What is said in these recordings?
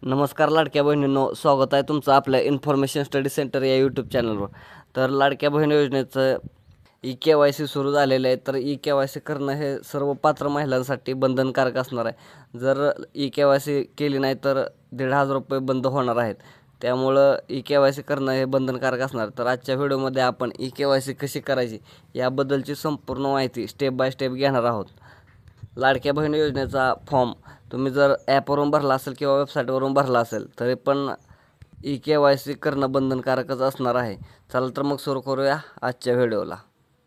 नमस्कार लाडक्या बहिणींनो, स्वागत आहे तुमचं आपल्या इन्फॉर्मेशन स्टडी सेंटर या यूट्यूब चॅनलवर. तर लाडक्या बहीण योजनेचं ई-के-वाय-सी सुरू झालेलं आहे. तर ई-के-वाय-सी करणं हे सर्व पात्र महिलांसाठी बंधनकारक असणार आहे. जर ई-के-वाय-सी केली नाही तर ₹1,500 बंद होणार आहेत. त्यामुळं ई-के-वाय-सी करणं हे बंधनकारक असणार. तर आजच्या व्हिडिओमध्ये आपण ई-के-वाय-सी कशी करायची याबद्दलची संपूर्ण माहिती स्टेप बाय स्टेप घेणार आहोत. लाडक्या बहीण योजनेचा फॉर्म तुम्ही जर ॲपवरून भरला असेल किंवा वेबसाईटवरून भरला असेल तरी पण ई-के-वाय-सी करणं बंधनकारकच असणार आहे. चला तर मग सुरू करूया आजच्या व्हिडिओला.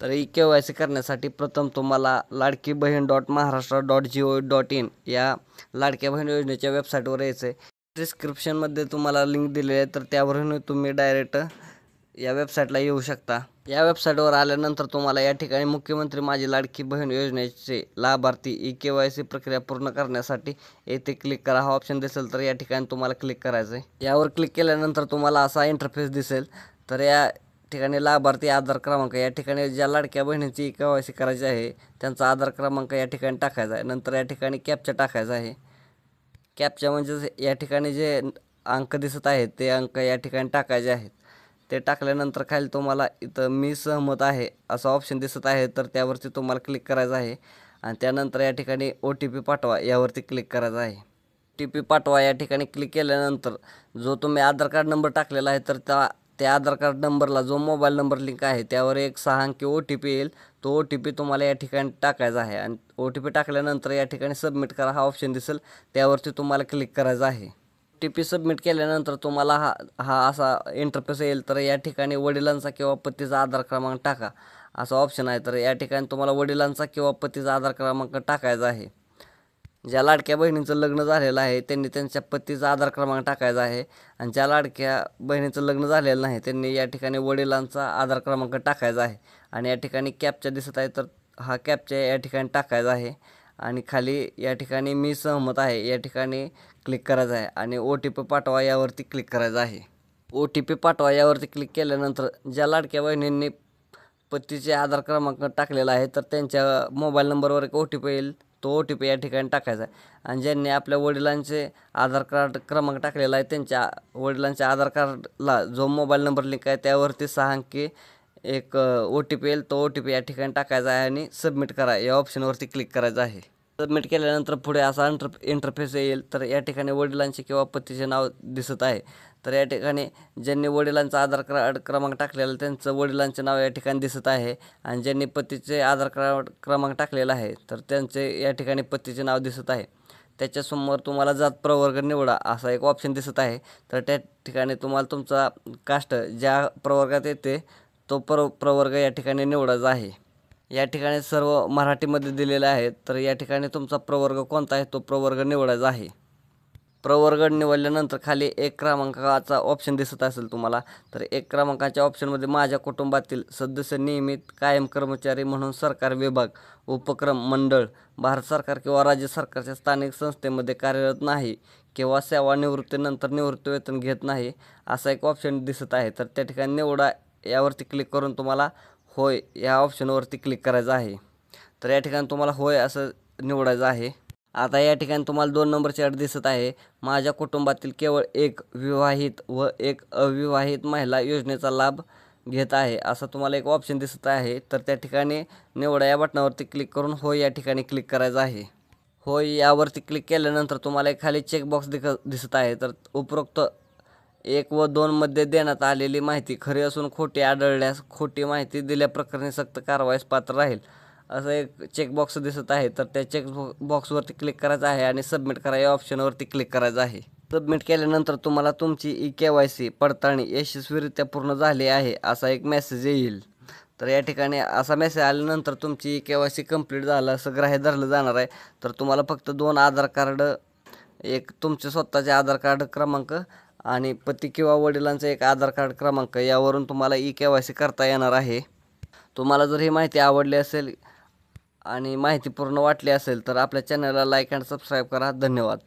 तर ई-के-वाय-सी करण्यासाठी प्रथम तुम्हाला ladkibhin.maharashtra.gov.in या लाडक्या बहीण योजनेच्या वेबसाईटवर यायचं आहे. डिस्क्रिप्शनमध्ये तुम्हाला लिंक दिली आहे, तर त्यावरून तुम्ही डायरेक्ट या वेबसाईटला येऊ शकता. या वेबसाईटवर आल्यानंतर तुम्हाला या ठिकाणी मुख्यमंत्री माझी लाडकी बहीण योजनेचे लाभार्थी ई-के-वाय-सी प्रक्रिया पूर्ण करण्यासाठी येथे क्लिक करा हा ऑप्शन दिसेल. तर या ठिकाणी तुम्हाला क्लिक करायचं आहे. यावर क्लिक केल्यानंतर तुम्हाला असा इंटरफेस दिसेल. तर या ठिकाणी लाभार्थी आधार क्रमांक, या ठिकाणी ज्या लाडक्या बहिणीची ई-के-वाय-सी करायची आहे त्यांचा आधार क्रमांक या ठिकाणी टाकायचा आहे. नंतर या ठिकाणी कॅप्चा टाकायचा आहे. कॅप्चा म्हणजे या ठिकाणी जे अंक दिसत आहेत ते अंक या ठिकाणी टाकायचे आहेत. ते टाकल्यानंतर खाली तुम्हाला इथं मी सहमत आहे असं ऑप्शन दिसत आहे, तर त्यावरती तुम्हाला क्लिक करायचं आहे. आणि त्यानंतर या ठिकाणी OTP पाठवा यावरती क्लिक करायचं आहे. OTP पाठवा या ठिकाणी क्लिक केल्यानंतर जो तुम्ही आधार कार्ड नंबर टाकलेला आहे तर त्या आधार कार्ड नंबरला जो मोबाईल नंबर लिंक आहे त्यावर एक 6 अंकी OTP येईल. तो OTP तुम्हाला या ठिकाणी टाकायचा आहे. आणि OTP टाकल्यानंतर या ठिकाणी सबमिट करा हा ऑप्शन दिसेल, त्यावरती तुम्हाला क्लिक करायचं आहे. OTP सबमिट केल्यानंतर तुम्हाला हा असा इंटरफेस येईल. तर या ठिकाणी वडिलांचा किंवा पतीचा आधार क्रमांक टाका असा ऑप्शन आहे. तर या ठिकाणी तुम्हाला वडिलांचा किंवा पतीचा आधार क्रमांक टाकायचा आहे. ज्या लाडक्या बहिणीचं लग्न झालेलं आहे त्यांनी त्यांच्या पतीचा आधार क्रमांक टाकायचा आहे. आणि ज्या लाडक्या बहिणीचं लग्न झालेलं नाही त्यांनी या ठिकाणी वडिलांचा आधार क्रमांक टाकायचा आहे. आणि या ठिकाणी कॅप्चा दिसत आहे, तर हा कॅप्चा या ठिकाणी टाकायचा आहे. आणि खाली या ठिकाणी मी सहमत आहे या ठिकाणी क्लिक करायचं आहे. आणि OTP पाठवा यावरती क्लिक करायचं आहे. OTP पाठवा यावरती क्लिक केल्यानंतर ज्या लाडक्या बहिणींनी पतीचे आधार क्रमांक टाकलेला आहे तर त्यांच्या मोबाईल नंबरवर एक OTP येईल. तो OTP या ठिकाणी टाकायचा आहे. आणि ज्यांनी आपल्या वडिलांचे आधार कार्ड क्रमांक टाकलेला आहे त्यांच्या वडिलांच्या आधार कार्डला जो मोबाईल नंबर लिंक आहे त्यावरती 6 अंकी एक OTP येईल. तो OTP या ठिकाणी टाकायचा आहे आणि सबमिट करा या ऑप्शनवरती क्लिक करायचं आहे. सबमिट केल्यानंतर पुढे असा इंटरफेस येईल. तर या ठिकाणी वडिलांचे किंवा पतीचे नाव दिसत आहे. तर या ठिकाणी ज्यांनी वडिलांचा आधार कार्ड क्रमांक टाकलेला त्यांचं वडिलांचे नाव या ठिकाणी दिसत आहे. आणि ज्यांनी पतीचे आधार कार्ड क्रमांक टाकलेला आहे तर त्यांचे या ठिकाणी पतीचे नाव दिसत आहे. त्याच्यासमोर तुम्हाला जात प्रवर्ग निवडा असा एक ऑप्शन दिसत आहे. तर त्या ठिकाणी तुम्हाला तुमचा कास्ट ज्या प्रवर्गात येते तो प्रवर्ग या ठिकाणी निवडायचा आहे. या ठिकाणी सर्व मराठीमध्ये दिलेले आहेत. तर या ठिकाणी तुमचा प्रवर्ग कोणता आहे तो प्रवर्ग निवडायचा आहे. प्रवर्ग निवडल्यानंतर खाली 1 क्रमांकाचा ऑप्शन दिसत असेल तुम्हाला. तर 1 क्रमांकाच्या ऑप्शनमध्ये माझ्या कुटुंबातील सदस्य नियमित कायम कर्मचारी म्हणून सरकार विभाग, उपक्रम, मंडळ, भारत सरकार किंवा राज्य सरकारच्या स्थानिक संस्थेमध्ये कार्यरत नाही किंवा सेवानिवृत्तीनंतर निवृत्तीवेतन घेत नाही असा एक ऑप्शन दिसत आहे. तर त्या ठिकाणी निवडा यावरती क्लिक करून तुम्हाला होय या ऑप्शनवरती क्लिक करायचं आहे. तर या ठिकाणी तुम्हाला होय असं निवडायचं आहे. आता या ठिकाणी तुम्हाला 2 नंबरची अट दिसत आहे. माझ्या कुटुंबातील केवळ एक विवाहित व एक अविवाहित महिला योजनेचा लाभ घेत आहे असं तुम्हाला एक ऑप्शन दिसत आहे. तर त्या ठिकाणी निवडा या बटनावरती क्लिक करून होय या ठिकाणी क्लिक करायचं आहे. होय यावरती क्लिक केल्यानंतर तुम्हाला एक खाली चेकबॉक्स दिसत आहे. तर उपरोक्त 1 व 2 मध्ये देण्यात आलेली माहिती खरी असून खोटी आढळल्यास खोटी माहिती दिल्याप्रकरणी सक्त कारवाईस पात्र राहील असं एक चेकबॉक्स दिसत आहे. तर त्या चेकबॉक्सवरती क्लिक करायचं आहे आणि सबमिट करा या ऑप्शनवरती क्लिक करायचं आहे. सबमिट केल्यानंतर तुम्हाला तुमची ई-के-वाय-सी पडताळणी यशस्वीरित्या पूर्ण झाली आहे असा एक मेसेज येईल. तर या ठिकाणी असा मेसेज आल्यानंतर तुमची ई-के-वाय-सी कंप्लीट झालं असं ग्राह्य धरलं जाणार आहे. तर तुम्हाला फक्त 2 आधार कार्ड, एक तुमचे स्वतःचे आधार कार्ड क्रमांक आणि पती किंवा वडिलांचा एक आधार कार्ड क्रमांक यावरून तुम्हाला ई-के-वाय-सी करता येणार आहे. तुम्हाला जर ही माहिती आवडली असेल आणि माहिती पूर्ण वाटली असेल तर आपल्या चॅनलला लाईक अँड सबस्क्राईब करा. धन्यवाद.